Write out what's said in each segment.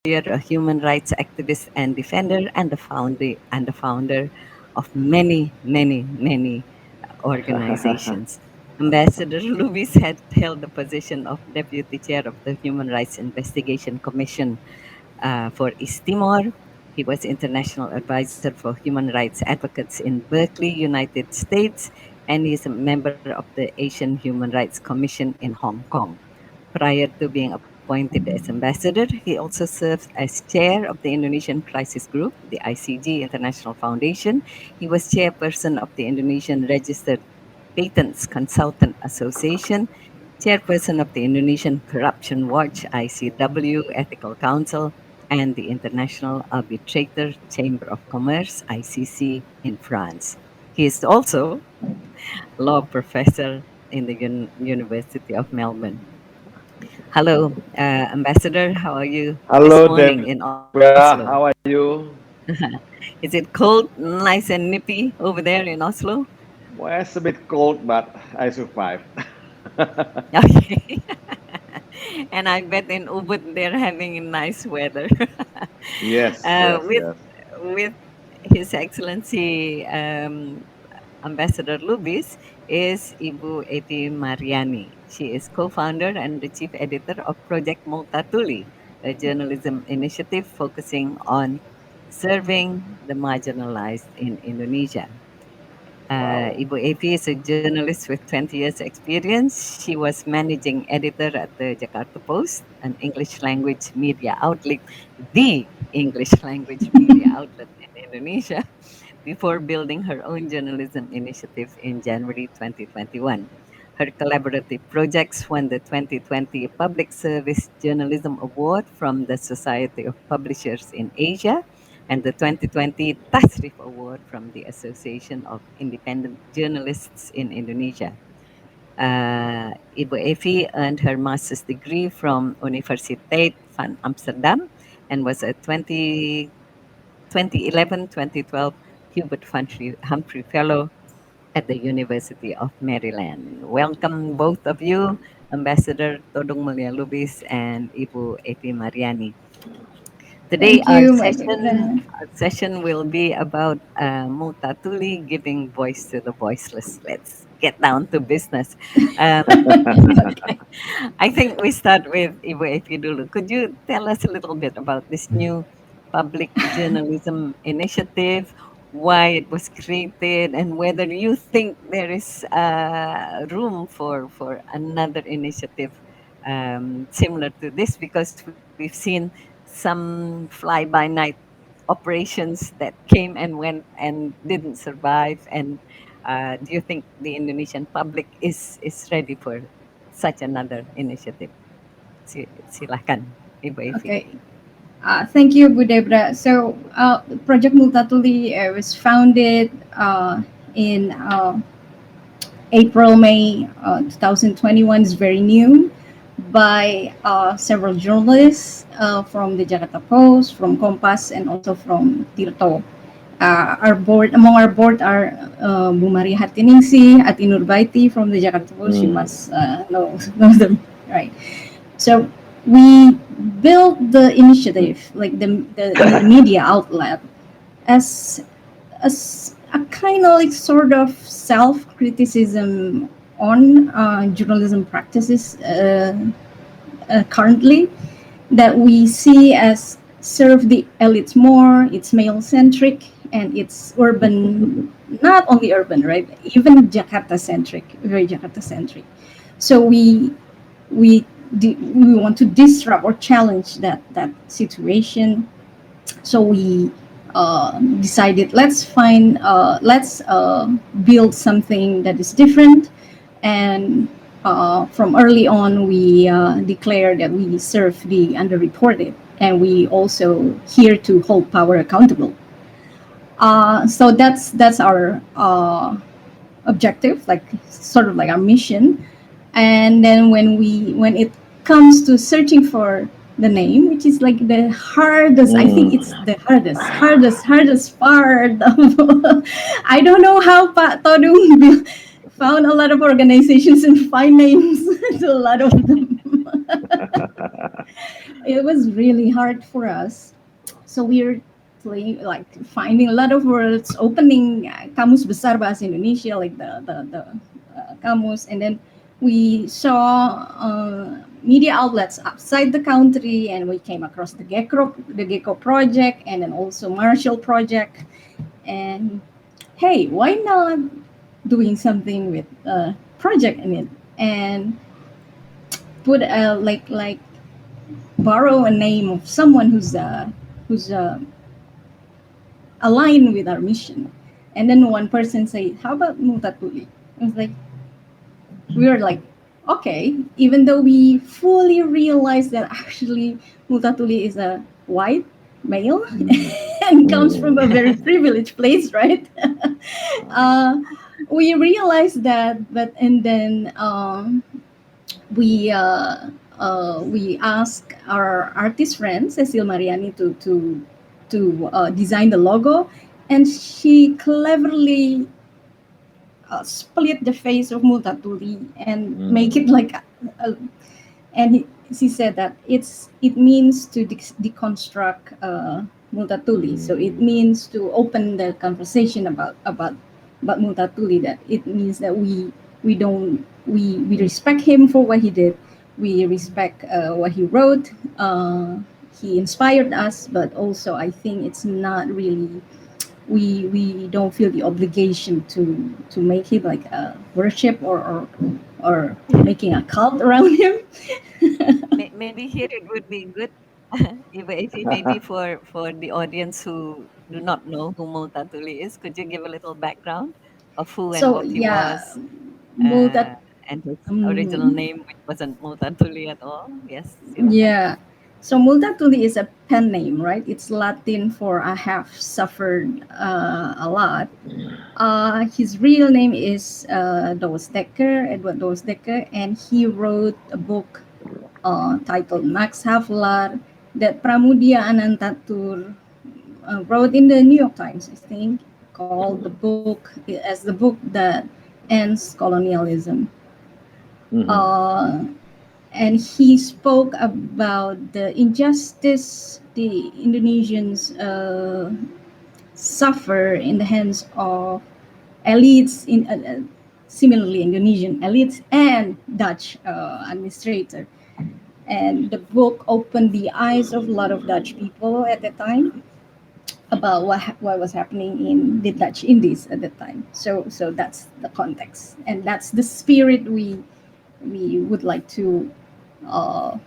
lawyer, a human rights activist and defender, and the founder of many, many, many organizations. Ambassador Lubis had held the position of deputy chair of the Human Rights Investigation Commission for East Timor. He was international advisor for human rights advocates in Berkeley, United States, and he is a member of the Asian Human Rights Commission in Hong Kong. Prior to being appointed as ambassador, he also served as chair of the Indonesian Crisis Group, the ICG International Foundation. He was chairperson of the Indonesian Registered Patents Consultant Association, chairperson of the Indonesian Corruption Watch (ICW) Ethical Council, and the International Arbitrator Chamber of Commerce (ICC) in France. He is also law professor in the University of Melbourne. Hello, Ambassador. How are you this Hello, morning in Debra. Oslo? How are you? Is it cold, nice and nippy over there in Oslo? Well, it's a bit cold, but I survived. Okay. And I bet in Ubud they're having nice weather. Yes, yes, With yes. His Excellency Ambassador Lubis is Ibu Evi Mariani. She is co-founder and the chief editor of Project Multatuli, a journalism initiative focusing on serving the marginalized in Indonesia. Wow. Ibu Evi is a journalist with 20 years experience. She was managing editor at the Jakarta Post, an English language media outlet, the English language media outlet in Indonesia, before building her own journalism initiative in January 2021. Her collaborative projects won the 2020 Public Service Journalism Award from the Society of Publishers in Asia and the 2020 Tasrif Award from the Association of Independent Journalists in Indonesia. Ibu Evi earned her master's degree from Universiteit van Amsterdam and was a 2011-2012 Hubert Humphrey Fellow at the University of Maryland. Welcome, both of you, Ambassador Todung Mulya Lubis and Ibu Evi Mariani. Today, Thank you, my Debra. our session will be about Multatuli giving voice to the voiceless. Let's get down to business. Um, okay. I think we start with Ibu Evi dulu. Could you tell us a little bit about this new public journalism initiative, why it was created, and whether you think there is room for another initiative similar to this? Because we've seen some fly-by-night operations that came and went and didn't survive. And do you think the Indonesian public is ready for such another initiative? Silakan, Ibu Evi. Okay. Thank you, Bu Debra. So, Project Multatuli was founded in April, May 2021. It's very new by several journalists from the Jakarta Post, from Kompas, and also from Tirto. Among our board are Bu Maria Hartiningsih, Ati Nurbaiti from the Jakarta Post. You must know them, right? So we built the initiative, like the media outlet, as a kind of like sort of self-criticism on journalism practices currently that we see as serve the elites more. It's male-centric and it's urban, not only urban, right? Even Jakarta-centric, very Jakarta-centric. So we want to disrupt or challenge that situation. So we decided let's build something that is different, and from early on we declared that we serve the underreported, and we also here to hold power accountable. So that's our objective, like sort of like our mission. And then when it comes to searching for the name, which is like the hardest, I think it's the hardest part of, I don't know how Pak Todung found a lot of organizations and find names to a lot of them. it was really hard for us. So we're playing, like finding a lot of words, opening kamus besar bahasa Indonesia, like the kamus, and then we saw media outlets outside the country, and we came across the Gecko project, and then also Marshall project, and hey, why not doing something with project in it, and put like borrow a name of someone who's aligned with our mission. And then one person said, "How about Multatuli?" I was like, we were like, okay, even though we fully realize that actually Multatuli is a white male and comes from a very privileged place, right? uh, we realized that, but and then we asked our artist friend Cecil Mariani to design the logo, and she cleverly split the face of Multatuli and make it like a, and she said that it means to deconstruct Multatuli. So it means to open the conversation about Multatuli. That it means that we don't we respect him for what he did. We respect what he wrote. He inspired us, but also I think it's not really, we don't feel the obligation to make him like a worship or making a cult around him. Maybe here it would be good, if maybe for the audience who do not know who Multatuli is, could you give a little background of who and So what he yeah, was, Multat and his original um, name, which wasn't Multatuli at all? Yes, silakan. yeah. So Multatuli is a pen name, right? It's Latin for "I have suffered a lot." His real name is Edward Dos Dekker, and he wrote a book titled Max Havelaar that Pramudia Anantatur wrote in the New York Times, I think, called the book as the book that ends colonialism. Uh, and he spoke about the injustice the Indonesians suffer in the hands of elites, in similarly Indonesian elites and Dutch administrator. And the book opened the eyes of a lot of Dutch people at the time about what was happening in the Dutch Indies at the time. So that's the context, and that's the spirit we uh,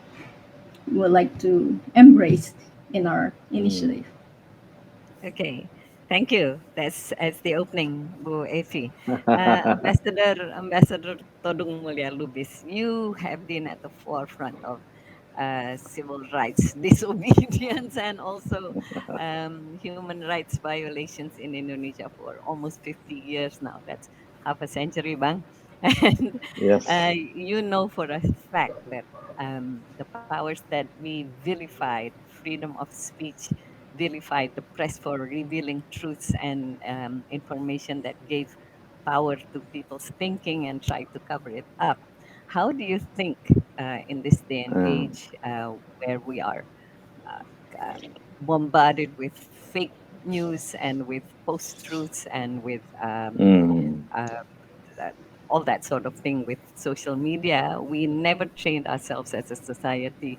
would like to embrace in our initiative. Okay, thank you. That's as the opening, Bu Evi. Ambassador Todung Mulya Lubis, you have been at the forefront of civil rights disobedience and also human rights violations in Indonesia for almost 50 years now. That's half a century, Bang. And Yes. you know for a fact that the powers that we vilified freedom of speech, vilified the press for revealing truths and information that gave power to people's thinking and tried to cover it up. How do you think in this day and age where we are bombarded with fake news and with post truths and with uh, that, all that sort of thing with social media? We never trained ourselves as a society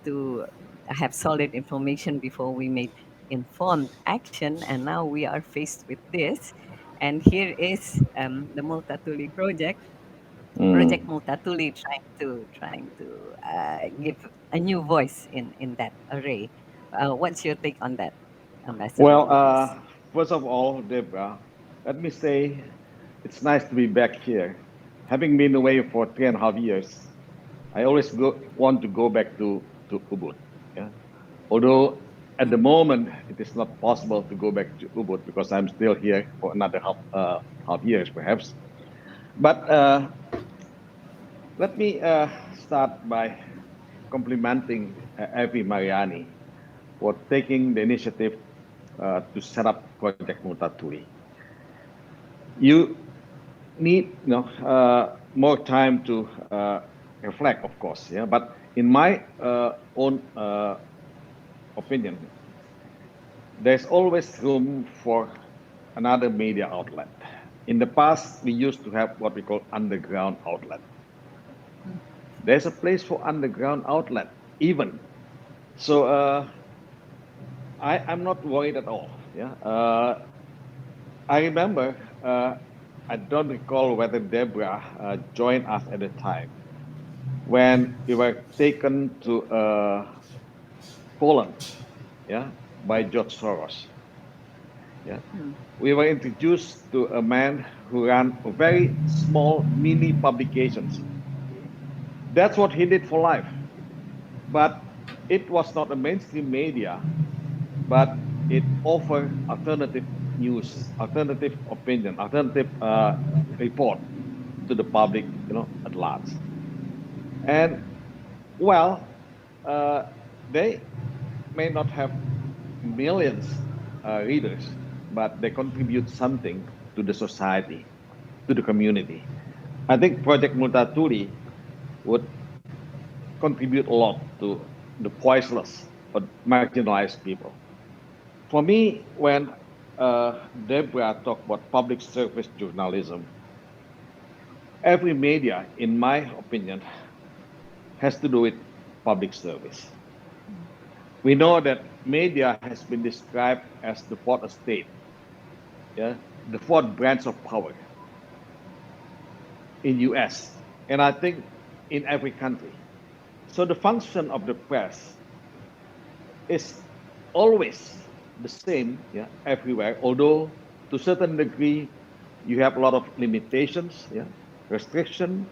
to have solid information before we made informed action, and now we are faced with this. And here is the Multatuli Project Multatuli, trying to give a new voice in that array. What's your take on that, Ambassador Well, Lubis? first of all, Debra, let me say it's nice to be back here. Having been away for 3.5 years, I always want to go back to Ubud. Yeah? Although at the moment it is not possible to go back to Ubud because I'm still here for another half years perhaps. But let me start by complimenting Evi Mariani for taking the initiative to set up Project Multatuli. You need more time to reflect, of course, yeah. But in my own opinion, there's always room for another media outlet. In the past, we used to have what we call underground outlet. There's a place for underground outlet, even. So I'm not worried at all. Yeah. I remember, I don't recall whether Debra joined us at the time when we were taken to Poland, yeah, by George Soros. Yeah, we were introduced to a man who ran very small mini publications. That's what he did for life. But it was not a mainstream media, but it offered alternative news, alternative opinion, alternative report to the public, at large. And well, they may not have millions readers, but they contribute something to the society, to the community. I think Project Multatuli would contribute a lot to the voiceless or marginalized people. For me, when Debra talked about public service journalism, every media, in my opinion, has to do with public service. We know that media has been described as the fourth estate, yeah, the fourth branch of power in US, and I think in every country. So the function of the press is always the same, yeah, everywhere, although to a certain degree you have a lot of limitations, yeah, restriction,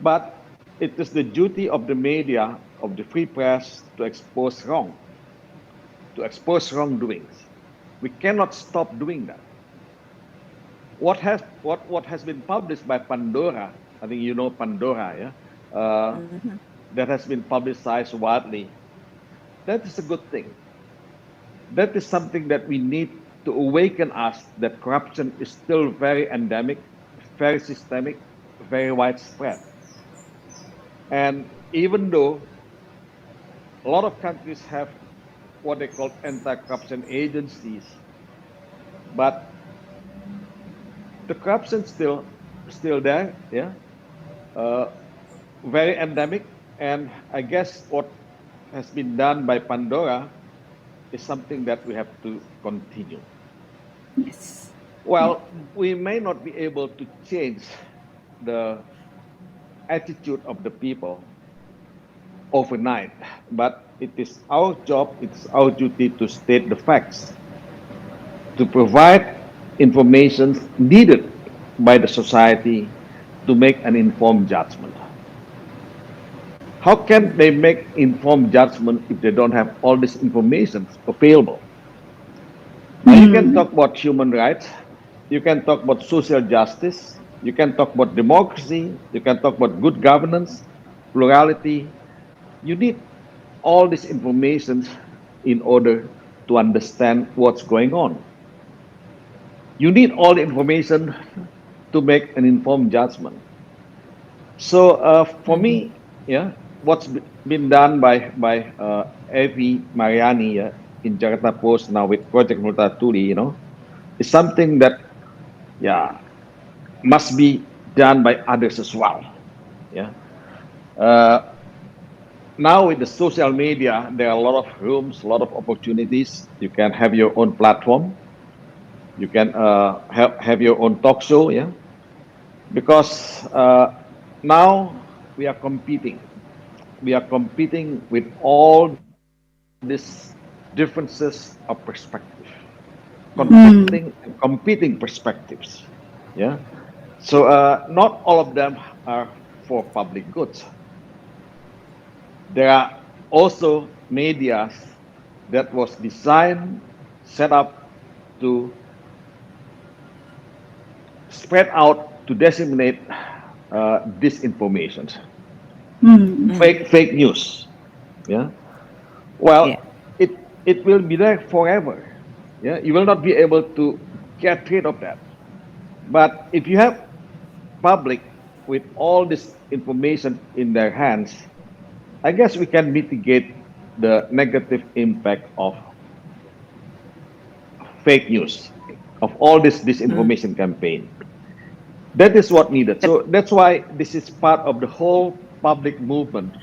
but it is the duty of the media, of the free press, to expose wrong, to expose wrongdoings. We cannot stop doing that. What has been published by Pandora, I think you know Pandora, yeah, that has been publicized widely, that is a good thing. That is something that we need to awaken us that corruption is still very endemic, very systemic, very widespread. And even though a lot of countries have what they call anti-corruption agencies, but the corruption still there, yeah, very endemic. And I guess what has been done by Pandora is something that we have to continue. Yes. Well, we may not be able to change the attitude of the people overnight, but it is our job, it's our duty to state the facts, to provide information needed by the society to make an informed judgment. How can they make informed judgment if they don't have all this information available? Now, you can talk about human rights, you can talk about social justice, you can talk about democracy, you can talk about good governance, plurality. You need all this information in order to understand what's going on. You need all the information to make an informed judgment. So for me, yeah, what's been done by Evi Mariani in Jakarta Post now with Project Multatuli, is something that, yeah, must be done by others as well. Yeah. Now with the social media, there are a lot of rooms, a lot of opportunities. You can have your own platform. You can have your own talk show, yeah. Because now we are competing. We are competing with all these differences of perspective, competing perspectives, yeah. So not all of them are for public goods. There are also media that was designed, set up to spread out, to disseminate disinformation, fake news. Yeah. Well, Yeah. it will be there forever. Yeah. You will not be able to get rid of that. But if you have public with all this information in their hands, I guess we can mitigate the negative impact of fake news, of all this Mm. disinformation campaign. That is what needed. But So that's why this is part of the whole public movement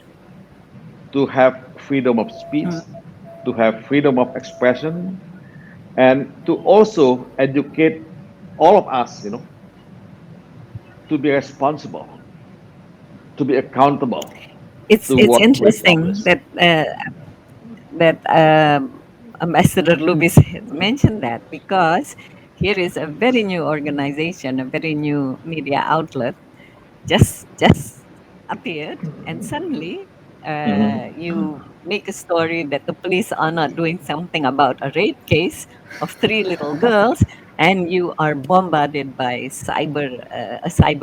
to have freedom of speech, mm, to have freedom of expression, and to also educate all of us, to be responsible, to be accountable to it's what we interesting publish. that Ambassador Lubis has mentioned that, because here is a very new organization, a very new media outlet, just appeared, and suddenly Mhm. you make a story that the police are not doing something about a rape case of three little girls, and you are bombarded by a cyber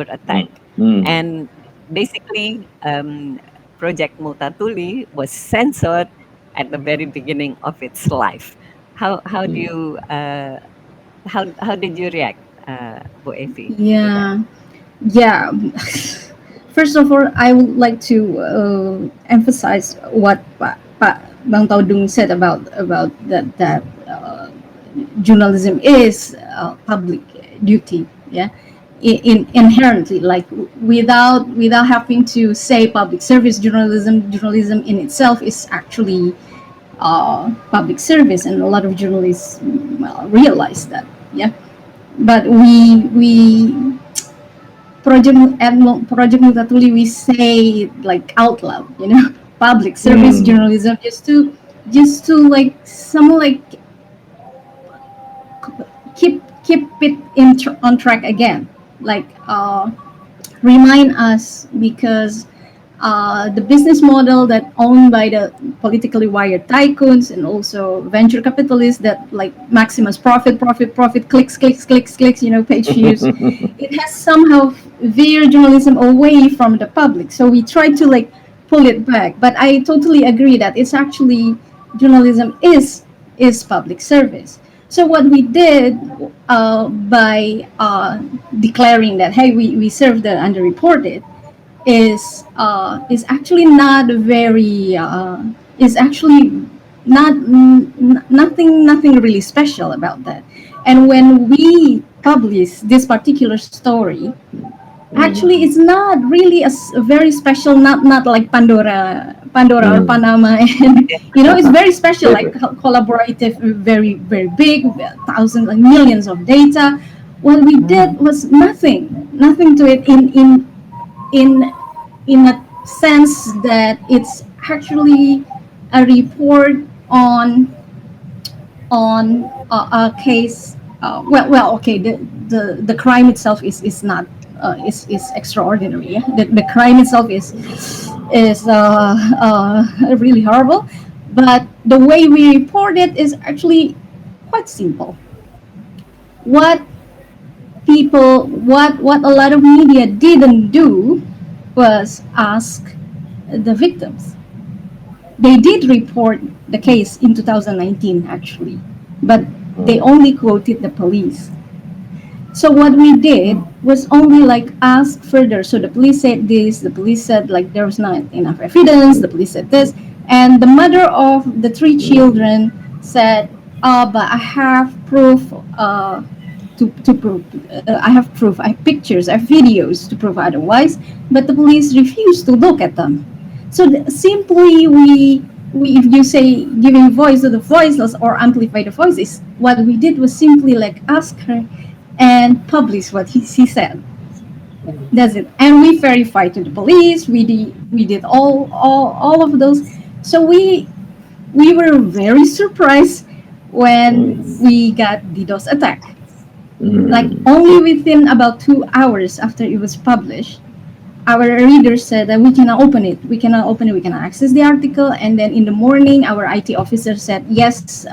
attack. Mm. Mm. And basically, Project Multatuli was censored at the very beginning of its life. How do Mm. you how did you react, Bu Efi, to that? Yeah, yeah. First of all, I would like to emphasize what Bang Taudung said about that journalism is public duty. Yeah, inherently, like without having to say public service journalism. Journalism in itself is actually public service, and a lot of journalists realize that. Yeah, but we Project Multatuli, we say it like out loud, public service Mm. journalism, just to like someone like keep it on track again, like remind us, because the business model that owned by the politically wired tycoons and also venture capitalists that like maximize profit, clicks, page views, it has somehow veered journalism away from the public. So we try to like pull it back. But I totally agree that it's actually journalism is public service. So what we did by declaring that, hey, we serve the underreported, is actually not very is actually nothing really special about that. And when we publish this particular story, actually Mm. it's not really a very special, not like Pandora or Mm. Panama. And it's very special, like collaborative, very very big, thousands and millions of data. What we did was nothing to it, in in a sense that it's actually a report on a case. Okay, the crime itself is not is extraordinary. Yeah? The crime itself is really horrible, but the way we report it is actually quite simple. What what a lot of media didn't do was ask the victims. They did report the case in 2019, actually, but they Mm. only quoted the police. So what we did was only like ask further. So the police said this, the police said like there was not enough evidence, the police said this, and the mother of the three children said, but I have proof to prove, I have proof, I have pictures, I have videos to prove otherwise, but the police refused to look at them. So simply we, if you say giving voice to the voiceless or amplify the voices, what we did was simply like ask her and publish what he said. That's it. And we verified to the police. We did all of those. So we were very surprised when Mm. we got DDoS attack. Like Mm. only within about 2 hours after it was published, our readers said that we cannot open it. We cannot open it. We cannot access the article. And then in the morning, our IT officer said, yes,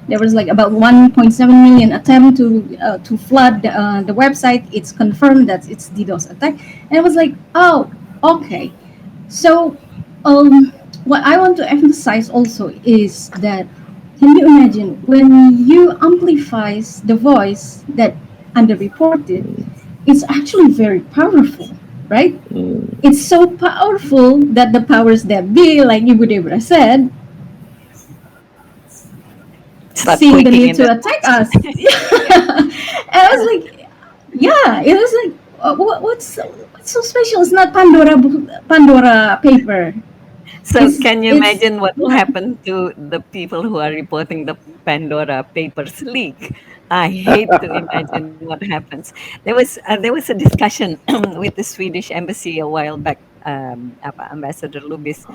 there was like about 1.7 million attempt to flood the website. It's confirmed that it's DDoS attack. And it was like, oh, okay. So what I want to emphasize also is that, can you imagine when you amplifies the voice that underreported, it's actually very powerful, right? Mm. It's so powerful that the powers that be, like Ibu Debra said, Start seeing the quaking need in to their attack boots. us. And I was like, yeah, it was like, what's so special? It's not Pandora paper. So can you It's imagine what will yeah. happen to the people who are reporting the Pandora Papers leak? I hate to imagine what happens. There was a discussion with the Swedish embassy a while back, Ambassador Lubis.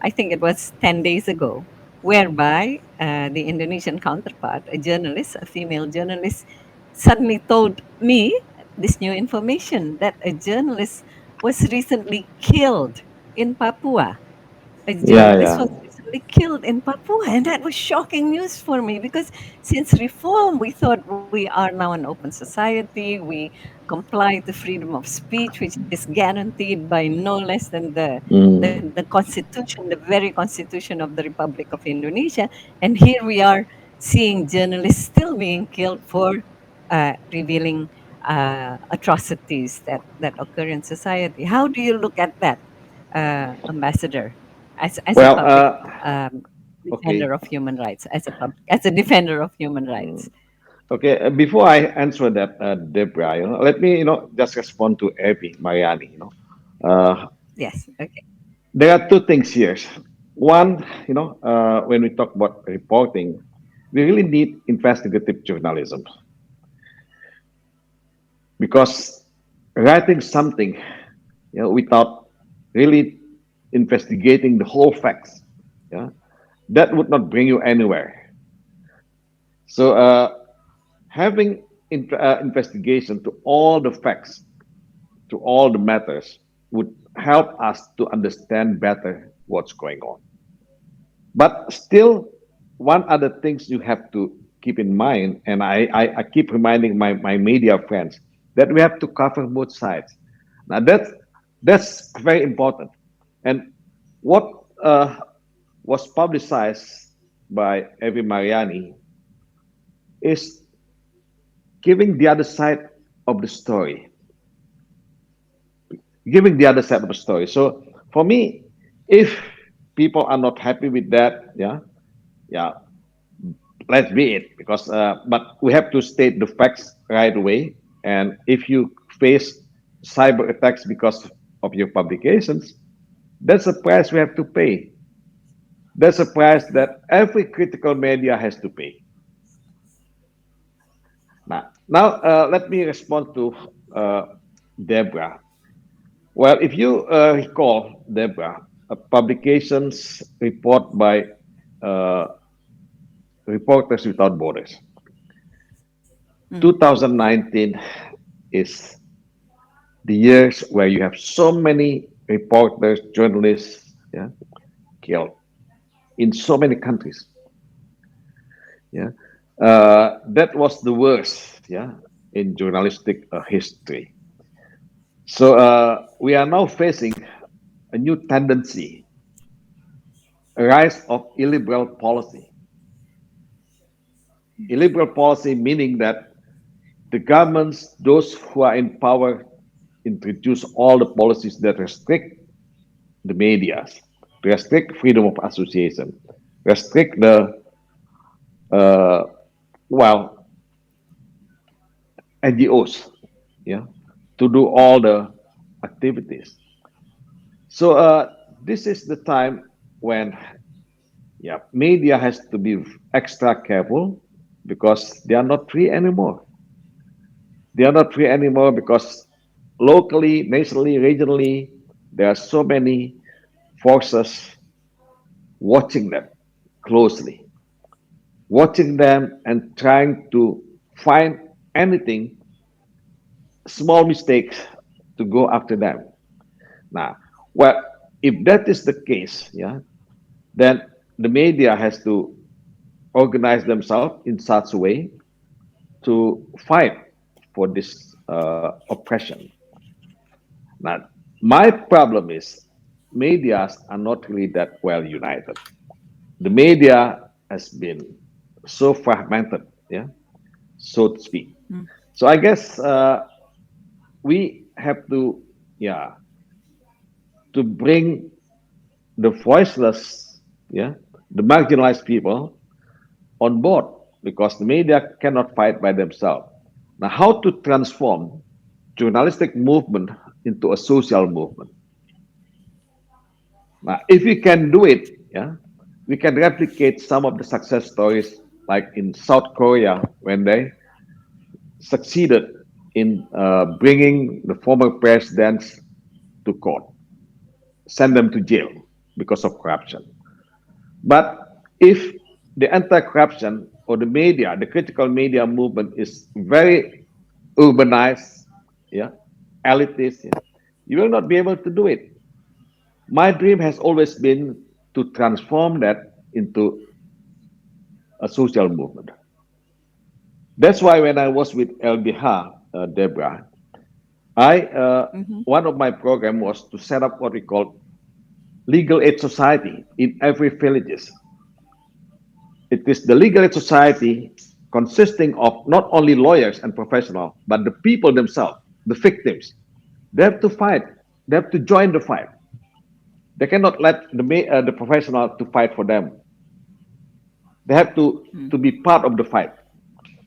I think it was 10 days ago, whereby the Indonesian counterpart, a journalist, a female journalist, suddenly told me this new information that a journalist was recently killed in Papua. A Yeah, journalist yeah. was recently killed in Papua, and that was shocking news for me because since reform, we thought we are now an open society. We comply to freedom of speech, which is guaranteed by no less than Mm. the constitution, the very constitution of the Republic of Indonesia. And here we are seeing journalists still being killed for revealing atrocities that occur in society. How do you look at that, Ambassador? As a Well, public defender okay. of human rights, as a defender of human Mm. rights. Okay, before I answer that, Debra, let me, just respond to Evi Mariani. Uh, Yes. Okay. there are two things here. One, when we talk about reporting, we really need investigative journalism because writing something, without really investigating the whole facts, yeah, that would not bring you anywhere. So, having investigation to all the facts, to all the matters, would help us to understand better what's going on. But still, one other things you have to keep in mind, and I keep reminding my media friends that we have to cover both sides. Now that's very important. And what was publicized by Evi Mariani is giving the other side of the story, giving the other side of the story. So for me, if people are not happy with that, yeah, yeah, let's be it. Because but we have to state the facts right away. And if you face cyber attacks because of your publications, that's a price we have to pay. That's a price that every critical media has to pay. Now, let me respond to Debra. Well, if you recall, Debra, a publications report by uh, Reporters Without Borders, Mm. 2019 is the years where you have so many reporters, journalists, yeah, killed in so many countries. Yeah, that was the worst. Yeah, in journalistic history. So we are now facing a new tendency, a rise of illiberal policy. Illiberal policy meaning that the governments, those who are in power, introduce all the policies that restrict the media, restrict freedom of association, restrict the uh, well NGOs, yeah, to do all the activities. So this is the time when yeah media has to be extra careful because they are not free anymore. They are not free anymore because locally, nationally, regionally, there are so many forces watching them closely, watching them and trying to find anything, small mistakes to go after them. Now, well, if that is the case, yeah, then the media has to organize themselves in such a way to fight for this oppression. Now, my problem is medias are not really that well united. The media has been so fragmented, yeah, so to speak. Mm. So I guess we have to, yeah. to bring the voiceless, yeah, the marginalized people on board because the media cannot fight by themselves. Now, how to transform journalistic movement into a social movement? Now, if we can do it, yeah, we can replicate some of the success stories like in South Korea when they succeeded in bringing the former presidents to court, send them to jail because of corruption. But if the anti-corruption or the media, the critical media movement is very urbanized, yeah, elitist, yeah, you will not be able to do it. My dream has always been to transform that into a social movement. That's why when I was with LBH, Debra, I Mhm. one of my program was to set up what we call legal aid society in every villages. It is the legal aid society consisting of not only lawyers and professionals, but the people themselves, the victims. They have to fight. They have to join the fight. They cannot let the professional to fight for them. They have to be part of the fight.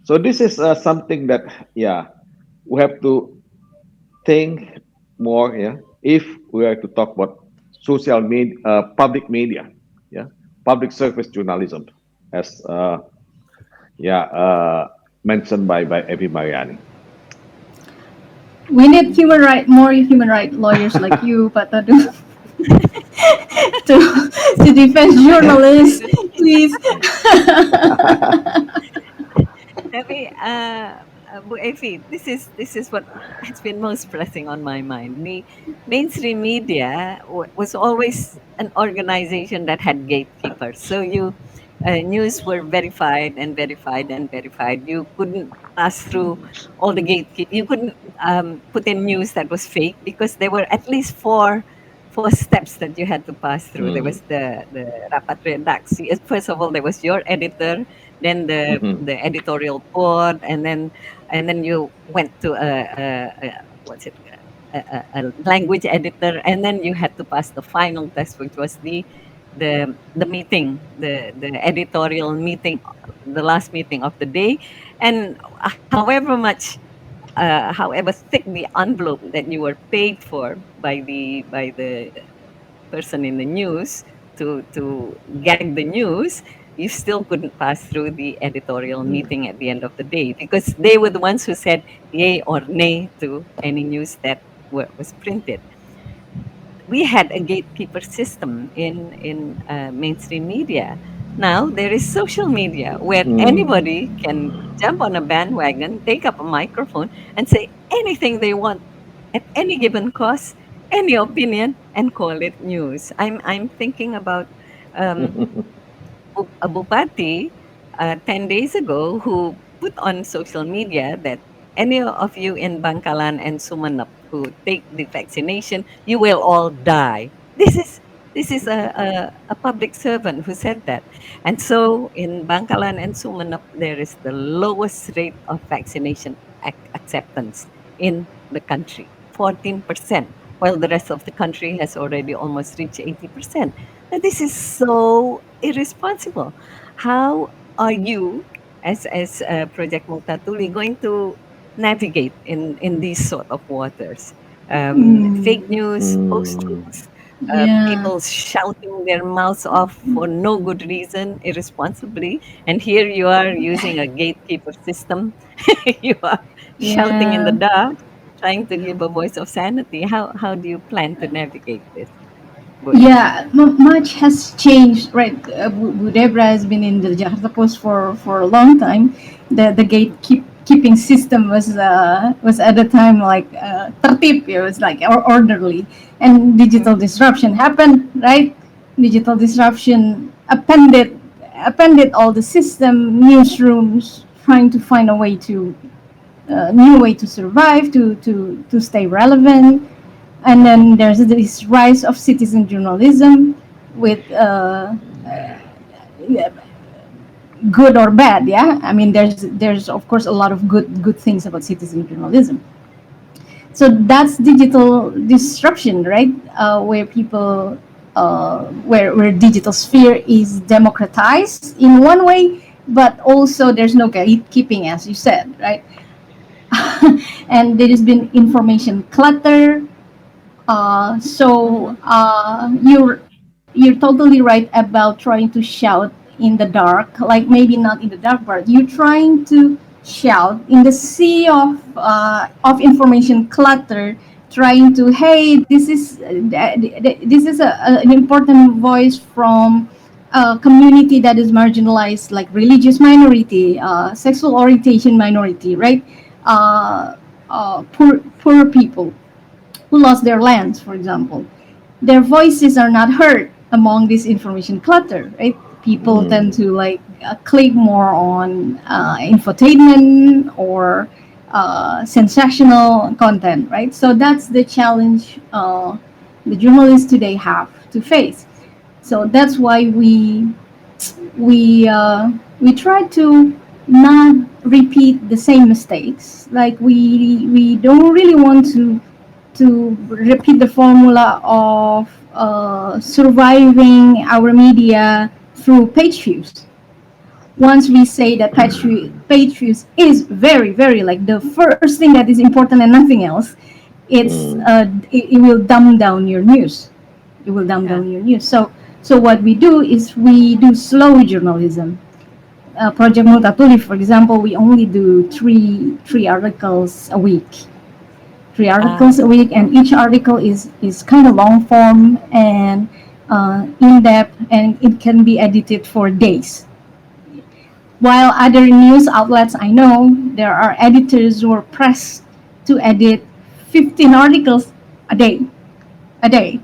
So this is something that yeah we have to think more. Yeah, if we are to talk about social media, public media, yeah, public service journalism, as yeah mentioned by Evi Mariani. We need more human right lawyers like you, Pak Todung, to to defend journalists, please. Tapi, Bu Evi, this is what has been most pressing on my mind. The mainstream media was always an organization that had gatekeepers. So news were verified and verified and verified. You couldn't pass through all the gatekeep. You couldn't put in news that was fake because there were at least four steps that you had to pass through. There Mm. was the rapat redaksi. First of all, there was your editor, then Mhm. the editorial board, and then you went to a what's it a language editor, and then you had to pass the final test, which was the meeting, the editorial meeting, the last meeting of the day, and however thick the envelope that you were paid for by the person in the news to gag the news, you still couldn't pass through the editorial Mm. meeting at the end of the day because they were the ones who said yay or nay to any news that was printed. We had a gatekeeper system in mainstream media. Now there is social media where Mm. anybody can jump on a bandwagon, take up a microphone, and say anything they want at any given cost, any opinion, and call it news. I'm thinking about um, a Bupati 10 days ago who put on social media that any of you in Bangkalan and Sumanap who take the vaccination, you will all die. This is a public servant who said that. And so in Bangkalan and Sumanap, there is the lowest rate of vaccination acceptance in the country, 14%, while the rest of the country has already almost reached 80%. Now, this is so irresponsible. How are you, as Project Multatuli, going to navigate in these sort of waters? Fake Mm, news, Mm. post-truths, yeah, people shouting their mouths off for no good reason, irresponsibly, and here you are using a gatekeeper system. You are shouting in the yeah. dark, trying to give a voice of sanity. How do you plan to navigate this, Bu Evi? Yeah, much has changed, right? Debra has been in the Jakarta Post for a long time. The gatekeeping system was at the time like tertib, it was like orderly, and digital Mhm. disruption happened, right? Digital disruption appended all the system, newsrooms trying to find a way to new way to survive, to stay relevant. And then there's this rise of citizen journalism with good or bad. Yeah, I mean there's of course a lot of good things about citizen journalism. So that's digital disruption, right? Where people, where digital sphere is democratized in one way, but also there's no gatekeeping, as you said, right? And there has been information clutter. Mm-hmm. You're totally right about trying to shout in the dark, like maybe not in the dark part. You're trying to shout in the sea of information clutter, trying to, hey, this is an important voice from a community that is marginalized, like religious minority, sexual orientation minority, right? Uh, poor people who lost their lands, for example. Their voices are not heard among this information clutter, right? People tend to like click more on infotainment or sensational content, right? So that's the challenge the journalists today have to face. So that's why we try to not repeat the same mistakes. Like we don't really want to repeat the formula of surviving our media through page views. Once we say that page views is very, very like the first thing that is important and nothing else, it will dumb down your news. It will dumb Yeah. down your news. So what we do is we do slow journalism. Project Multatuli, for example, we only do three articles a week, three Ah. articles a week, and each article is kind of long form and in depth, and it can be edited for days. While other news outlets, I know there are editors who are pressed to edit 15 articles a day, a day.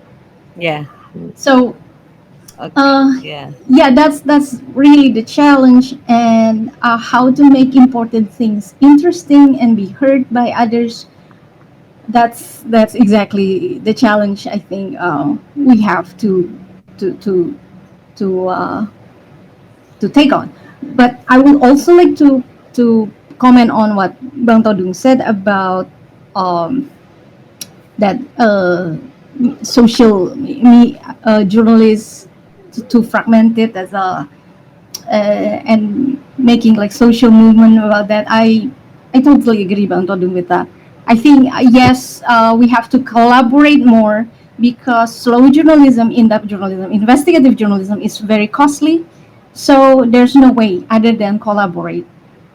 Yeah. So Okay. uh, Yeah. yeah, that's really the challenge, and how to make important things interesting and be heard by others. That's exactly the challenge I think we have to to to uh, to take on. But I would also like to comment on what Bang Todung said about um, that journalists to fragment it as a and making like social movement about that. I totally agree, Bang Todung, with that. I think yes, we have to collaborate more because slow journalism, in-depth journalism, investigative journalism is very costly. So there's no way other than collaborate.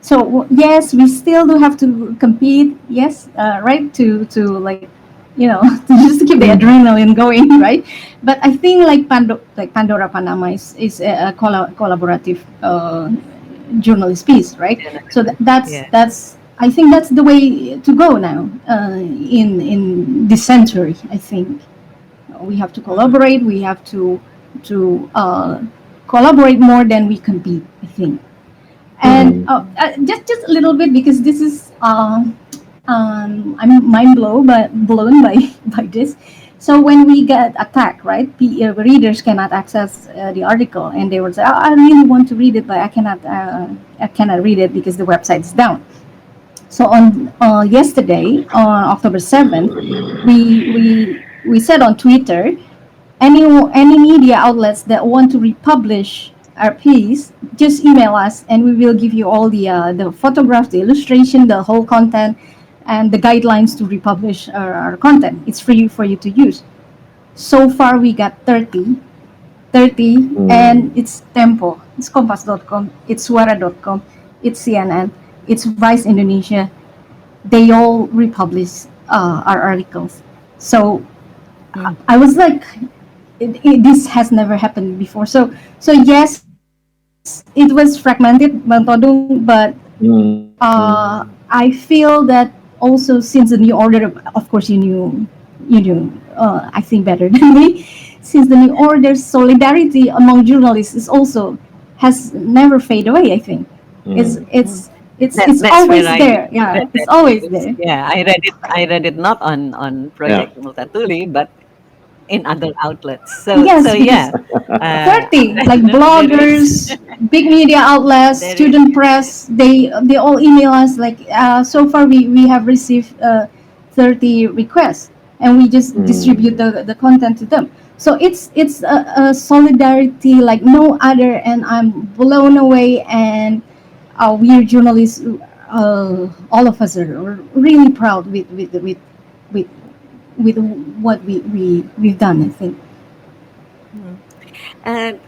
So yes, we still do have to compete. Yes, right, to like, you know, to just to keep the adrenaline going, right? But I think like Pandora Panama is a collaborative journalist piece, right? So Yeah. that's I think that's the way to go now in this century. I think we have to Mm-hmm. collaborate. We have to collaborate more than we compete, I think. And just a little bit, because this is I'm mind blown by by this. So when we get attacked, right? Readers cannot access the article, and they will say, "Oh, I really want to read it, but I cannot read it because the website is down." So on yesterday, on October 7th, we said on Twitter, any media outlets that want to republish our piece, just email us, and we will give you all the photographs, the illustration, the whole content, and the guidelines to republish our content. It's free for you to use. So far, we got 30, and it's Tempo, it's Kompas.com, it's Suara.com, it's CNN, it's Vice Indonesia. They all republish our articles. So Mm. I was like, this has never happened before. So yes, it was fragmented, Bang Todung, but I feel that also since the new order, of course you knew I think better than me. Since the new order, solidarity among journalists is also has never fade away. I think Mm. it's That's where always I there. Yeah, read it's that always news. there. Yeah, I read it not on Project Multatuli, but in other outlets. So Yes, yeah, because 30 like there is bloggers, big media outlets, there is student press, they all email us like so far we have received 30 requests, and we just distribute the content to them. So it's a solidarity like no other, and I'm blown away. And we are journalists. All of us are really proud with with what we've done, I think. Mhm. And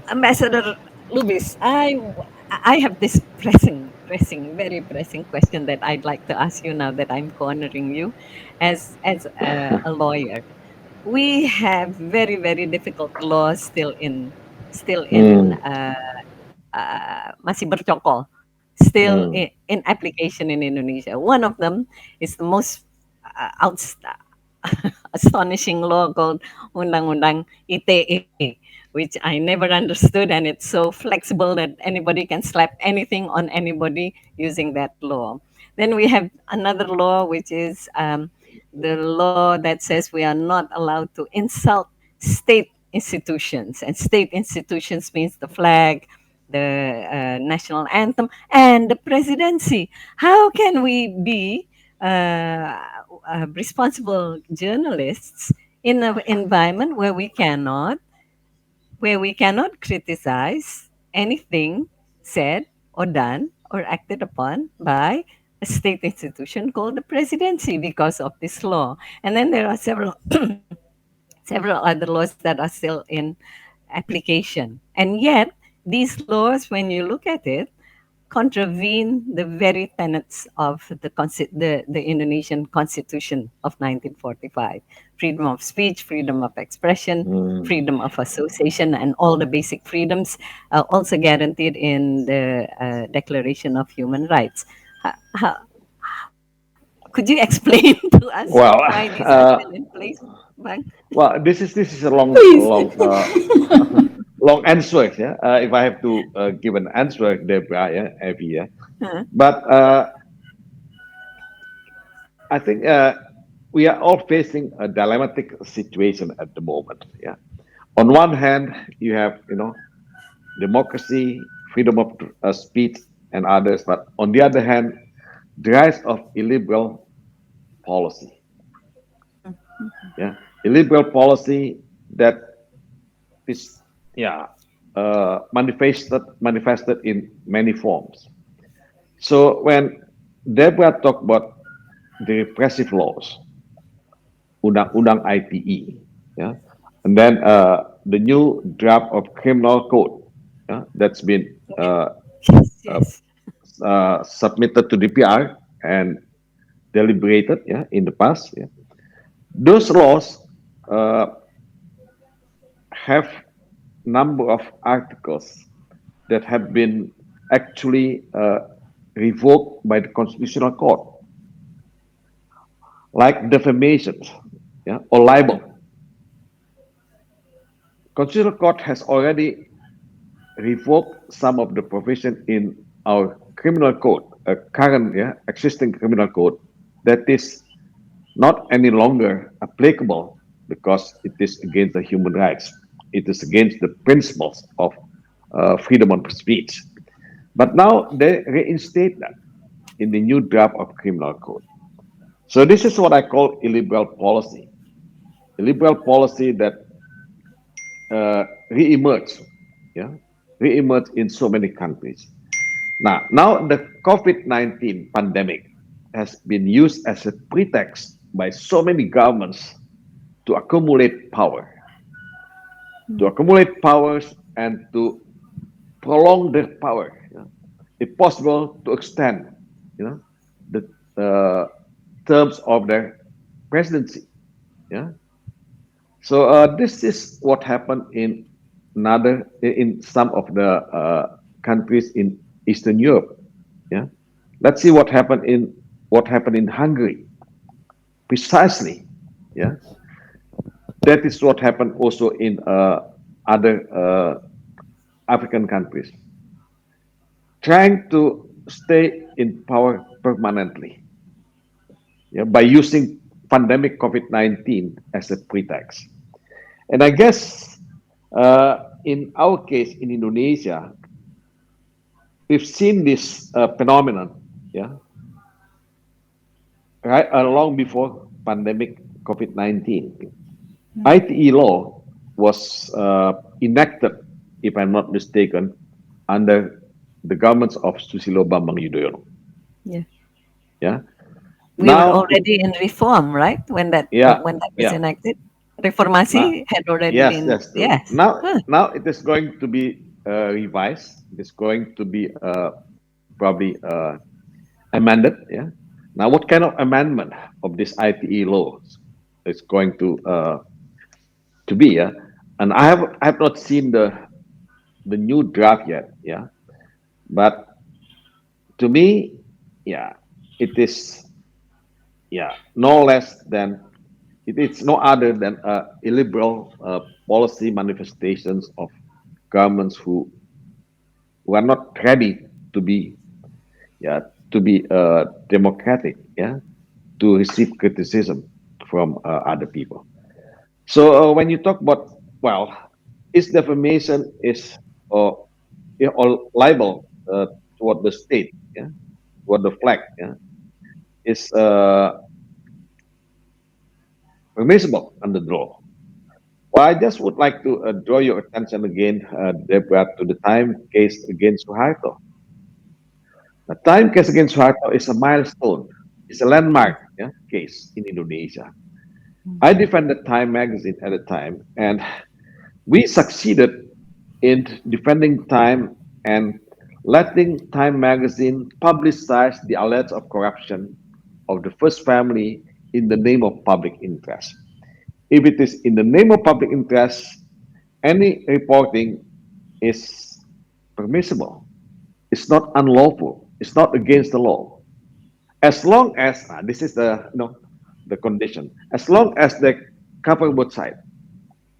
Ambassador Lubis, I have this very pressing question that I'd like to ask you now that I'm cornering you as a lawyer. We have very difficult laws still in masih bercokol, still in application in Indonesia. One of them is the most astonishing law called Undang-Undang ITE, which I never understood, and it's so flexible that anybody can slap anything on anybody using that law. Then we have another law, which is the law that says we are not allowed to insult state institutions, and state institutions means the flag, the national anthem, and the presidency. How can we be responsible journalists in an environment where we cannot criticize anything said or done or acted upon by a state institution called the presidency because of this law? And then there are several other laws that are still in application. And yet, these laws, when you look at it, contravene the very tenets of the Indonesian Constitution of 1945: freedom of speech, freedom of expression, freedom of association, and all the basic freedoms also guaranteed in the Declaration of Human Rights. Could you explain to us Well, why these are still in place, Bang? well, this is a long, Please. long, long answer. Yeah, if I have to give an answer, Debra, yeah, Evie, yeah. Huh? But I think we are all facing a dilemmatic situation at the moment. Yeah. On one hand, you have democracy, freedom of speech, and others. But on the other hand, the rise of illiberal policy. Yeah, illiberal policy that is manifested in many forms. So when Deborah talked about the repressive laws, Undang-Undang ITE, yeah, and then the new draft of criminal code, yeah, that's been Yes, uh, yes. submitted to DPR and deliberated, yeah, in the past. Yeah. Those laws uh, have number of articles that have been actually revoked by the Constitutional Court, like defamation, yeah, or libel. Constitutional Court has already revoked some of the provision in our criminal code, a current, yeah, existing criminal code, that is not any longer applicable because it is against the human rights. It is against the principles of freedom of speech. But now they reinstate that in the new draft of criminal code. So this is what I call illiberal policy. Illiberal policy that re-emerge, yeah, re-emerge in so many countries. Now the COVID-19 pandemic has been used as a pretext by so many governments to accumulate power, and to prolong their power, if possible, to extend, the terms of their presidency. Yeah. So this is what happened in some of the countries in Eastern Europe. Yeah. Let's see what happened in Hungary. Precisely. Yeah. That is what happened also in other African countries. Trying to stay in power permanently, yeah, by using pandemic COVID-19 as a pretext. And I guess in our case in Indonesia, we've seen this phenomenon, yeah, right long before pandemic COVID-19. ITE law was enacted, if I'm not mistaken, under the governments of Susilo Bambang Yudhoyono. Yeah. Yeah. We were Now, it, already in reform, right? yeah, When that was yeah. enacted. Now, Reformasi had already yes, been, that's true. yes. Now, Huh. now it is going to be revised. It is going to be probably amended. Yeah. Now, what kind of amendment of this ITE laws is going to be? Yeah. And I have not seen the new draft yet. Yeah. But to me, yeah, it is, yeah, no less than, it's no other than illiberal policy manifestations of governments who are not ready to be, yeah, to be democratic, yeah, to receive criticism from other people. So when you talk about, well, is defamation is or, yeah, or libel toward the state, yeah, toward the flag, yeah, is permissible under the law. Well, I just would like to draw your attention again, Deborah, to the time case against Suharto. The time case against Suharto is a milestone. It's a landmark, yeah, case in Indonesia. I defended Time magazine at the time, and we succeeded in defending Time and letting Time magazine publicize the alleged of corruption of the first family in the name of public interest. If it is in the name of public interest, any reporting is permissible. It's not unlawful. It's not against the law. As long as this is the, the condition. As long as they cover both sides.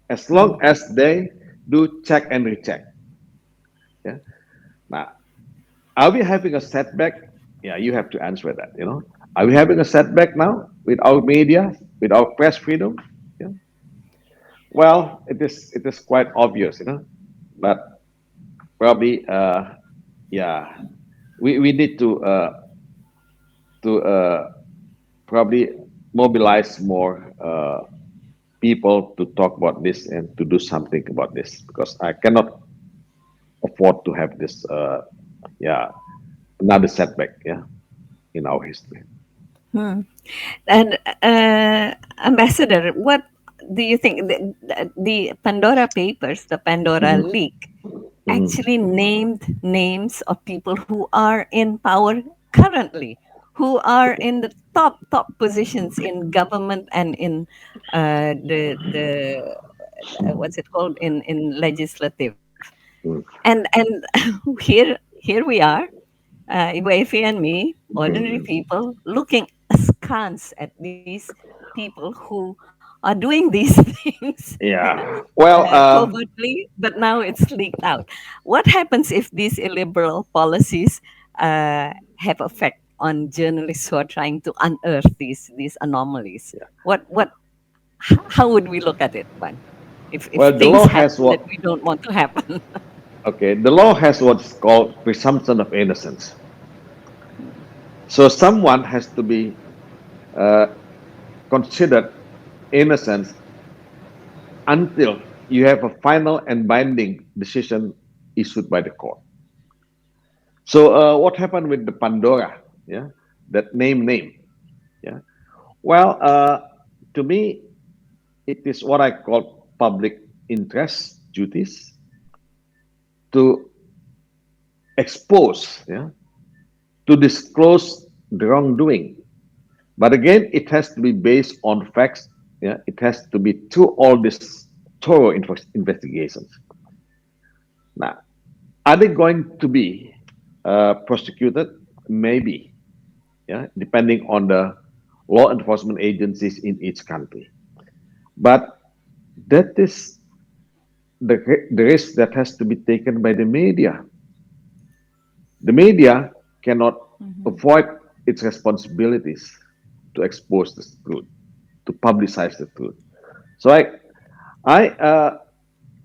As long Mm. as they do check and recheck. Yeah. Now, are we having a setback? Yeah, you have to answer that. Are we having a setback now with our media, with our press freedom? Yeah. Well, it is quite obvious. But probably, yeah, we need to probably mobilize more people to talk about this and to do something about this, because I cannot afford to have this, yeah, another setback, yeah, in our history. Hmm. And Ambassador, what do you think? The Pandora Papers, the Pandora Hmm. leak, Hmm. actually named names of people who are in power currently, who are in the top positions in government and in the what's it called, in legislative. And here we are, Ibu Evi and me, ordinary people, looking askance at these people who are doing these things Yeah. Well, covertly, but now it's leaked out. What happens if these illiberal policies have effect on journalists who are trying to unearth these anomalies? What how would we look at it, Juan? If well, the things law has happen that what? we don't want to happen? Okay, the law has what's called presumption of innocence. So someone has to be uh, considered innocent until you have a final and binding decision issued by the court. So what happened with the Pandora? Yeah, that name. Yeah. Well, to me, it is what I call public interest duties to expose, yeah, to disclose the wrongdoing. But again, it has to be based on facts. Yeah, it has to be through all these thorough investigations. Now, are they going to be prosecuted? Maybe, yeah, depending on the law enforcement agencies in each country. But that is the risk that has to be taken by the media. The media cannot Mhm. avoid its responsibilities to expose the truth, to publicize the truth. So I, uh,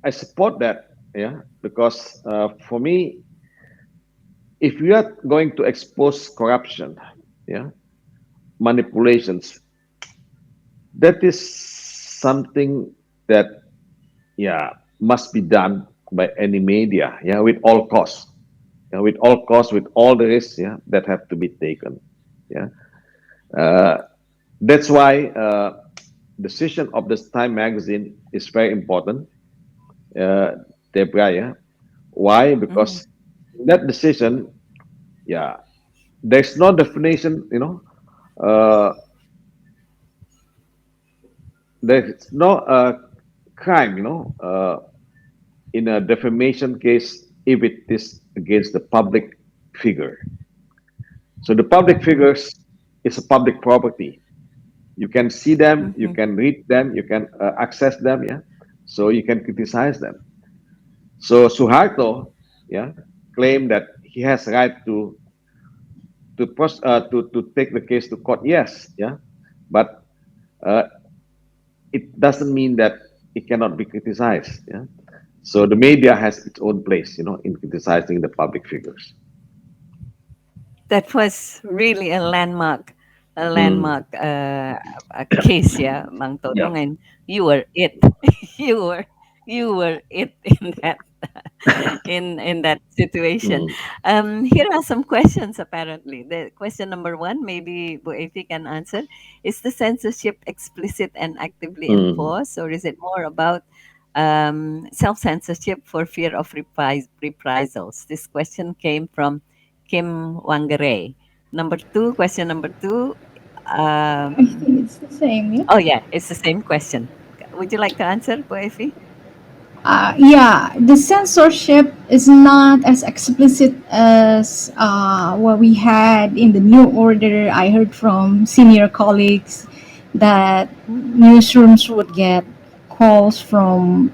I support that, yeah, because for me, if we are going to expose corruption, yeah, manipulations, that is something that, yeah, must be done by any media, yeah, with all costs, yeah, with all costs, with all the risks, yeah, that have to be taken, yeah. Uh, that's why decision of this Time magazine is very important, Debra, yeah. Why? Mhm. Because that decision, yeah, there's no definition, uh, there's no crime, in a defamation case if it is against the public figure. So the public figures is a public property. You can see them, you Mhm. can read them, you can access them, yeah. So you can criticize them. So Suharto, yeah, claimed that he has right to take the case to court. Yes, yeah, but uh, it doesn't mean that it cannot be criticized. Yeah. So the media has its own place, in criticizing the public figures. That was really a Mm. landmark a case, yeah, Mang Yeah. Todong, and you were it. you were you were it in that in that situation. Mm. Here are some questions. Apparently, the question number one, maybe Boefi can answer: is the censorship explicit and actively Mm. enforced, or is it more about self censorship for fear of reprisals? This question came from Kim Wangare. Question number two. I think Um, it's the same. Yeah. oh yeah, it's the same question. Would you like to answer, Boefi? Yeah, the censorship is not as explicit as what we had in the New Order. I heard from senior colleagues that newsrooms would get calls from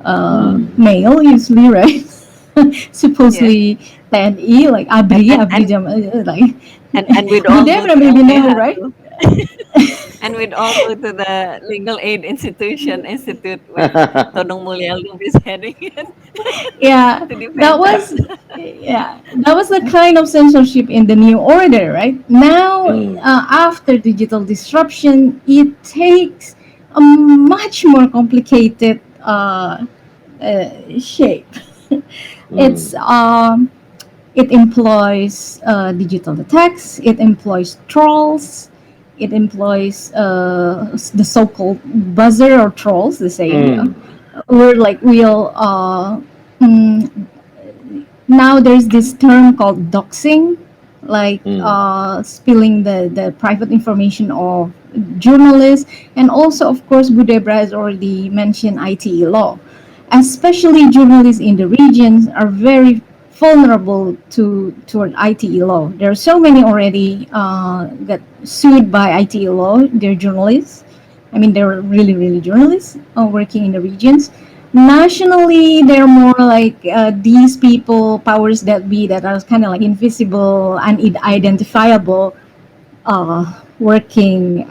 Mm. mail, usually, right? Yes, Supposedly TNI, like and ABRI, and ABRI, and like and we'd good all go Debra to maybe know, LBH right? too. And we'd all go to the Legal Aid Institute with Todung Mulya Lubis heading it Yeah, to that defend us. was that was the kind of censorship in the new order, right? Now, Mm. after digital disruption, it takes a much more complicated shape. it's Mm. it employs digital attacks, it employs trolls, it employs the so-called buzzer or trolls, they say, Mm. we're like real mm, now there's this term called doxing, like Mm. spilling the private information of journalists. And also, of course, Budebra has already mentioned ITE law. Especially journalists in the regions are very vulnerable to toward ITE law. There are so many already got sued by ITE law. They're journalists. I mean, they're really, really journalists working in the regions. Nationally, they're more like these people, powers that be, that are kind of like invisible, unidentifiable, working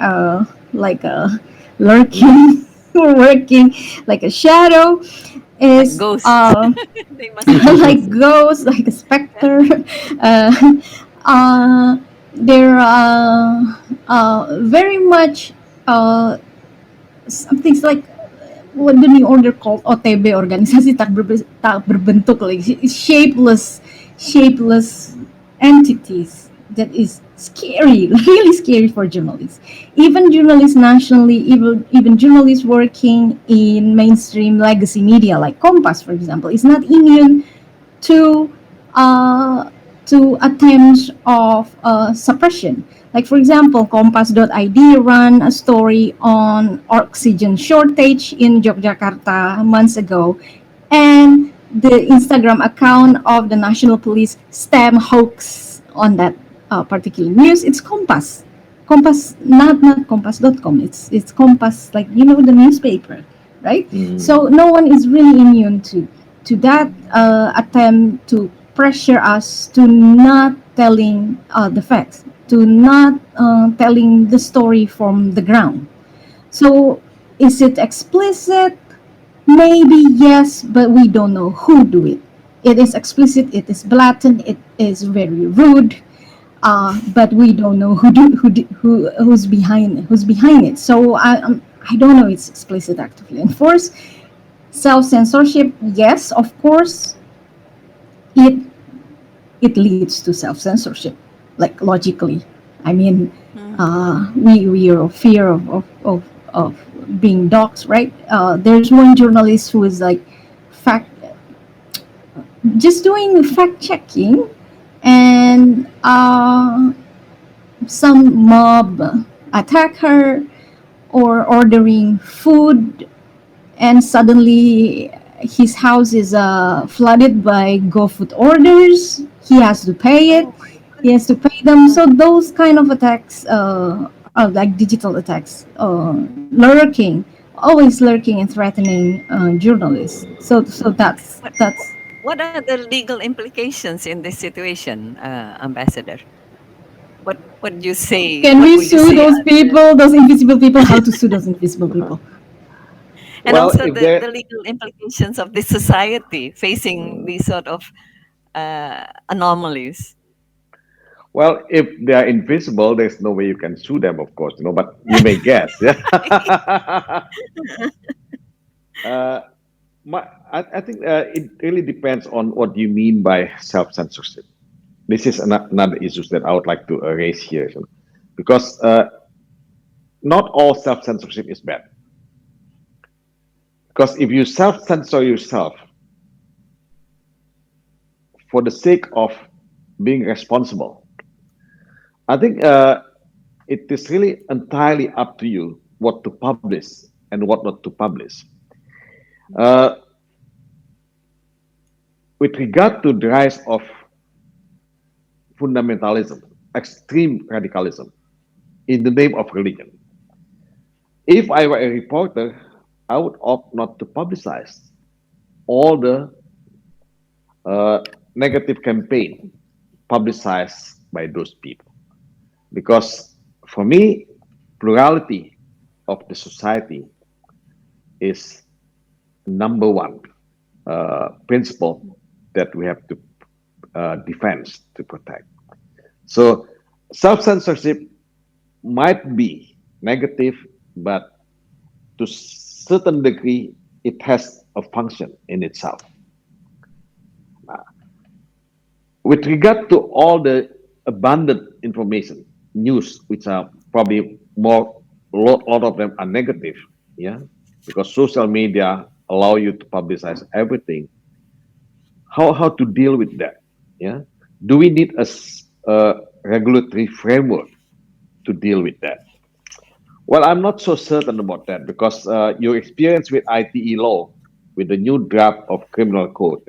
like a lurking, working like a shadow, Like is ghosts. They must be like ghosts. ghosts, like a specter. Uh, they're very much some things like what the new order called OTB, organisasi tak berbentuk, like shapeless entities that is scary, really scary for journalists. Even journalists nationally, even journalists working in mainstream legacy media like Kompas, for example, is not immune to uh, attempts of suppression. Like for example, Kompas.id ran a story on oxygen shortage in Yogyakarta months ago, and the Instagram account of the National Police stem hoax on that particular news. It's Kompas. Kompas, not Kompas.com. It's Kompas, like the newspaper, right? So Mm. no one is really immune to that attempt to pressure us to not telling the facts, to not telling the story from the ground. So is it explicit? Maybe yes, but we don't know who do it. It is explicit. It is blatant. It is very rude. but we don't know who's behind it. So I don't know it's explicit actively enforced. Self censorship, yes, of course, it it leads to self censorship, like logically. I mean, Mm. we are fear of being doxxed, right? There's one journalist who is like fact just doing fact checking, and some mob attack her or ordering food, and suddenly his house is flooded by GoFood orders. He has to pay it. Oh my He has to goodness. pay them. So those kind of attacks are like digital attacks, always lurking and threatening journalists. So What are the legal implications in this situation, Ambassador? What would you say? can What we would you sue say those are the, people, those invisible people? How to sue those invisible people? and Well, also if there, the legal implications of this society facing mm, these sort of anomalies? well, if they are invisible, there's no way you can sue them, of course, but you may guess. Yeah. uh, I think it really depends on what you mean by self-censorship. This is another issue that I would like to raise here, because not all self-censorship is bad. Because if you self-censor yourself for the sake of being responsible, I think it is really entirely up to you what to publish and what not to publish. Uh, with regard to the rise of fundamentalism, extreme radicalism in the name of religion, if I were a reporter, I would opt not to publicize all the negative campaign publicized by those people. Because for me, plurality of the society is number one principle that we have to defend, to protect. So self-censorship might be negative, but to certain degree, it has a function in itself. With regard to all the abundant information, news, which are probably more, lot of them are negative, yeah, because social media allow you to publicize everything. How to deal with that? Yeah, do we need a regulatory framework to deal with that? Well, I'm not so certain about that because your experience with ITE law, with the new draft of criminal code,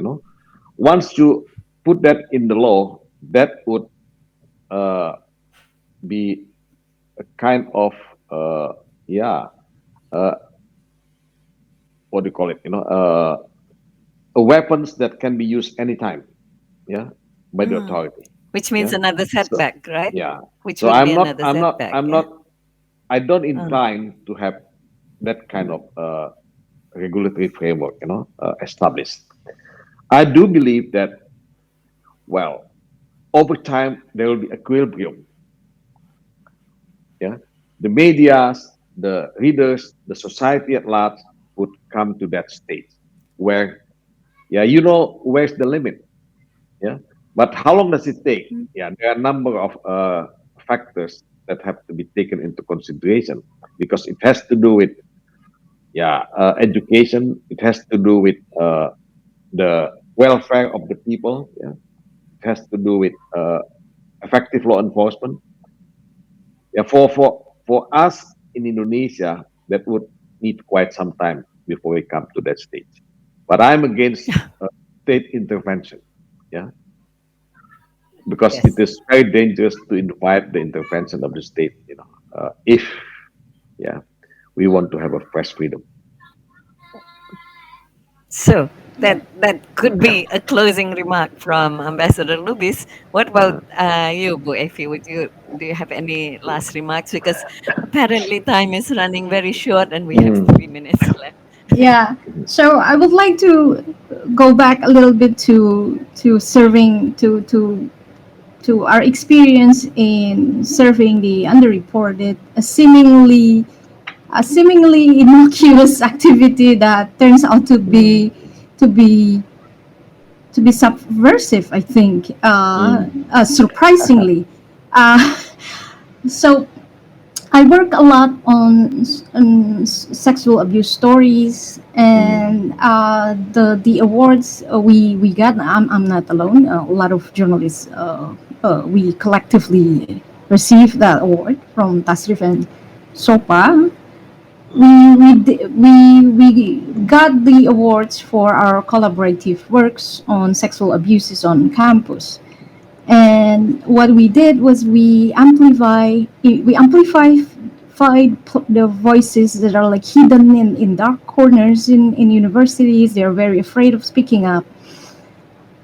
once you put that in the law, that would uh, be a kind of yeah, uh, what do you call it? A weapons that can be used anytime, yeah, by the Mm. authority, Which means yeah. another So setback, right? yeah, Which so will be I'm not, another I'm not, setback. I'm Yeah. not, I don't Uh, incline to have that kind of regulatory framework, established. I do believe that, well, over time there will be equilibrium. Yeah, the medias, the readers, the society at large would come to that state where, yeah, where's the limit. Yeah, but how long does it take? Yeah, there are a number of factors that have to be taken into consideration because it has to do with, yeah, education. It has to do with the welfare of the people. Yeah, it has to do with effective law enforcement. Yeah, for us in Indonesia, that would need quite some time before we come to that stage. But I'm against state intervention. Yeah, because it yes. is very dangerous to invite the intervention of the state. If, yeah, we want to have a fresh freedom. So that could be a closing remark from Ambassador Lubis. What about Uh, you, Bu Efi? Do you have any last remarks? Because apparently time is running very short, and we have mm, 3 minutes left. Yeah. So I would like to go back a little bit to serving to to our experience in serving the underreported, a seemingly innocuous activity that turns out to be to be subversive. I think, surprisingly. Uh, so I work a lot on sexual abuse stories, and the awards we got. I'm not alone. A lot of journalists we collectively received that award from Tasrif and Sopa. We got the awards for our collaborative works on sexual abuses on campus. And what we did was we amplified the voices that are like hidden in dark corners in universities. They're very afraid of speaking up,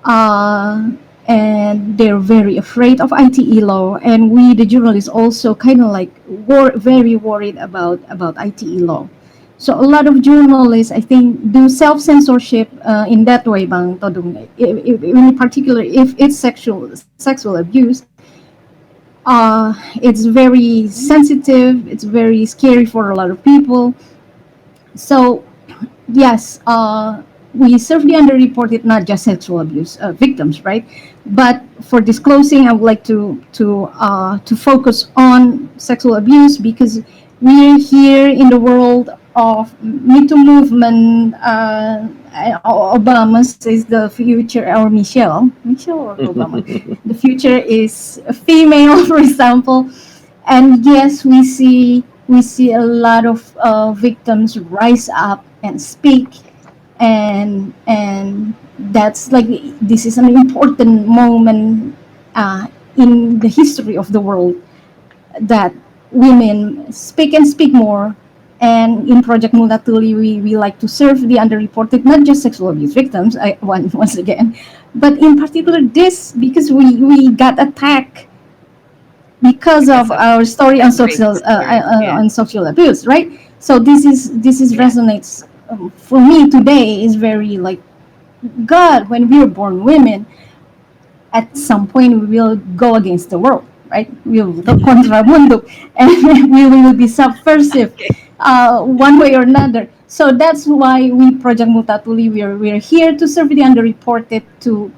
uh, and they're very afraid of ITE law. And we, the journalists, also kind of like very worried about ITE law. So a lot of journalists, I think, do self-censorship in that way, bang Todung. In particular, if it's sexual abuse, it's very sensitive. It's very scary for a lot of people. So yes, we serve the underreported, not just sexual abuse victims, right? But for disclosing, I would like to focus on sexual abuse because we're here in the world of Me Too movement. Obama says the future, or Michelle or Obama, the future is a female, for example. And yes, we see a lot of victims rise up and speak, and that's like, this is an important moment in the history of the world, that women speak and speak more. And in Project Multatuli, we like to serve the underreported, not just sexual abuse victims, once again, but in particular this, because we got attacked because Because of of our story on race or yeah. social abuse, right? So this is Yeah. resonates, for me today, is very like, God, when we were born women, at some point we will go against the world, right? We will go contra mundo, and we will be subversive, Okay. one way or another. So that's why we, Project Multatuli, we're here to serve the underreported, to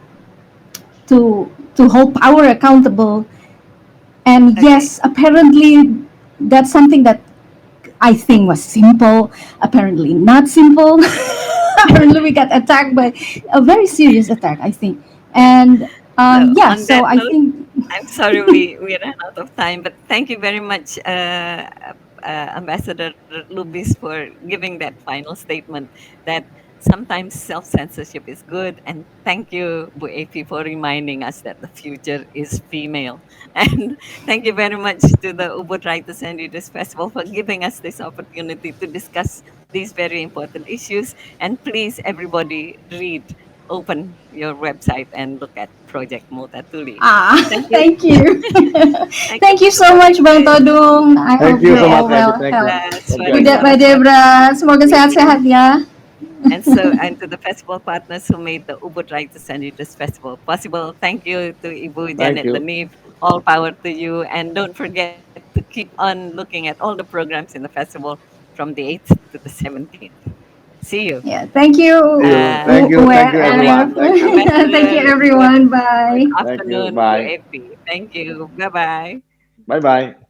hold power accountable. And Okay. yes, apparently that's something that I think was simple, apparently not simple. Apparently we got attacked by a very serious attack, I think. And So yeah, on so that I note, think, I'm sorry we ran out of time, but thank you very much, Ambassador Lubis, for giving that final statement that sometimes self censorship is good. And thank you, Bu AP, for reminding us that the future is female. And thank you very much to the Ubud Writers and Readers Festival for giving us this opportunity to discuss these very important issues. And please, everybody, open your website and look at Project Multatuli. Thank you. thank you. Thank you, Thank you so much, Bang Lubis. Todung. I Thank hope you you're so Yes, all much, Evi. well Thank you. health. Okay. Good day, Bye, suara-suara Debra. Semoga Publik. sehat-sehat ya. And to the festival partners who made the Ubud Writers and Readers Festival possible. Thank you to Ibu Thank Janet you. Lenif. All power to you. And don't forget to keep on looking at all the programs in the festival from the 8th to the 17th. See you. Yeah, thank you, See you. And Thank you, UWRF. everyone. Thank you. Thank you, Ambassador, good, everyone. good Bye. Thank you. afternoon, Bu Bye. Epi. Thank you. Bye bye. Bye bye.